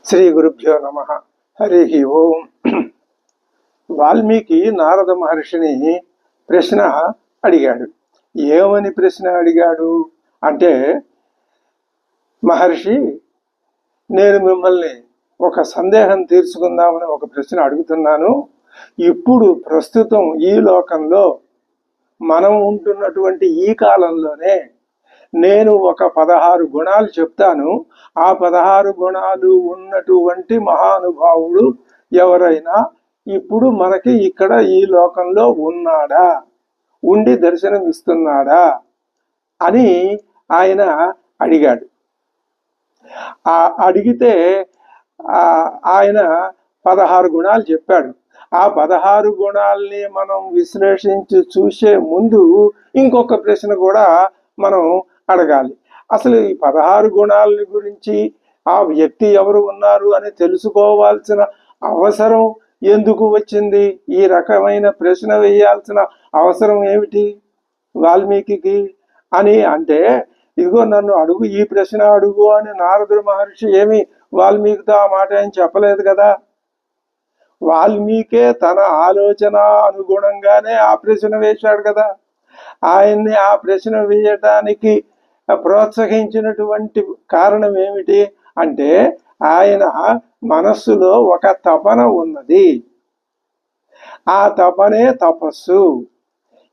శ్రీ గురుభ్యో నమ. హరి ఓం. వాల్మీకి నారద మహర్షిని ప్రశ్న అడిగాడు. ఏమని ప్రశ్న అడిగాడు అంటే, మహర్షి, నేను మిమ్మల్ని ఒక సందేహం తీర్చుకుందామని ఒక ప్రశ్న అడుగుతున్నాను. ఇప్పుడు ప్రస్తుతం ఈ లోకంలో మనం ఉంటున్నటువంటి ఈ కాలంలోనే నేను ఒక 16 గుణాలు చెప్తాను. ఆ 16 గుణాలు ఉన్నటువంటి మహానుభావుడు ఎవరైనా ఇప్పుడు మనకి ఇక్కడ ఈ లోకంలో ఉన్నాడా, ఉండి దర్శనం ఇస్తున్నాడా అని ఆయన అడిగాడు. అడిగితే ఆయన 16 గుణాలు చెప్పాడు. ఆ 16 గుణాల్ని మనం విశ్లేషించి చూసే ముందు ఇంకొక ప్రశ్న కూడా మనం అడగాలి. అసలు ఈ 16 గుణాలని గురించి, ఆ వ్యక్తి ఎవరు ఉన్నారు అని తెలుసుకోవాల్సిన అవసరం ఎందుకు వచ్చింది? ఈ రకమైన ప్రశ్న వేయాల్సిన అవసరం ఏమిటి వాల్మీకి అని అంటే, ఇదిగో నన్ను అడుగు, ఈ ప్రశ్న అడుగు అని నారదుడు మహర్షి ఏమి వాల్మీకితో ఆ మాట ఏం చెప్పలేదు కదా. వాల్మీకే తన ఆలోచన అనుగుణంగానే ఆ ప్రశ్న వేశాడు కదా. ఆయన్ని ఆ ప్రశ్న వేయటానికి ప్రోత్సహించినటువంటి కారణం ఏమిటి అంటే, ఆయన మనస్సులో ఒక తపన ఉన్నది. ఆ తపనే తపస్సు.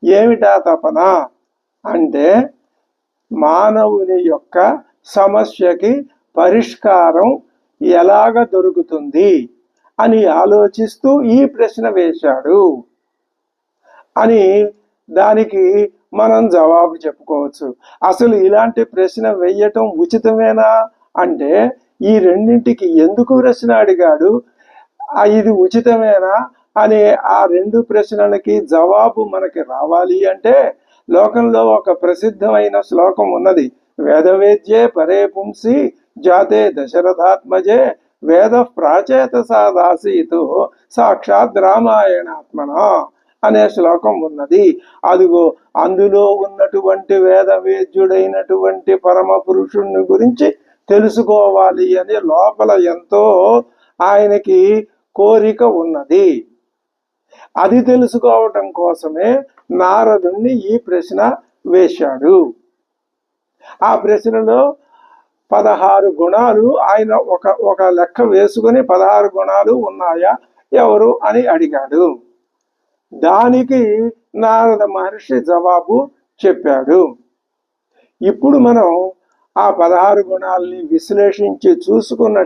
ఏమిటా తపన అంటే, మానవుని యొక్క సమస్యకి పరిష్కారం ఎలాగ దొరుకుతుంది అని ఆలోచిస్తూ ఈ ప్రశ్న వేశాడు అని దానికి మనం జవాబు చెప్పుకోవచ్చు. అసలు ఇలాంటి ప్రశ్న వేయటం ఉచితమేనా అంటే, ఈ రెండింటికి ఎందుకు ప్రశ్న అడిగాడు, ఇది ఉచితమేనా అనే ఆ రెండు ప్రశ్నలకి జవాబు మనకి రావాలి అంటే, లోకంలో ఒక ప్రసిద్ధమైన శ్లోకం ఉన్నది. వేదవేద్యే పరే పుంసి జాతే దశరథాత్మజే వేద ప్రాచేత సాదాసీతు సాక్షాత్ రామాయణాత్మన అనే శ్లోకం ఉన్నది. అదిగో అందులో ఉన్నటువంటి వేదవేద్యుడైనటువంటి పరమ పురుషుణ్ణి గురించి తెలుసుకోవాలి అని లోపల ఎంతో ఆయనకి కోరిక ఉన్నది. అది తెలుసుకోవటం కోసమే నారదుణ్ణి ఈ ప్రశ్న వేశాడు. ఆ ప్రశ్నలో 16 గుణాలు ఆయన ఒక లెక్క వేసుకుని 16 గుణాలు ఉన్నాయా ఎవరు అని అడిగాడు. దానికి నారద మహర్షి జవాబు చెప్పాడు. ఇప్పుడు మనం ఆ 16 గుణాలని విశ్లేషించి చూసుకున్న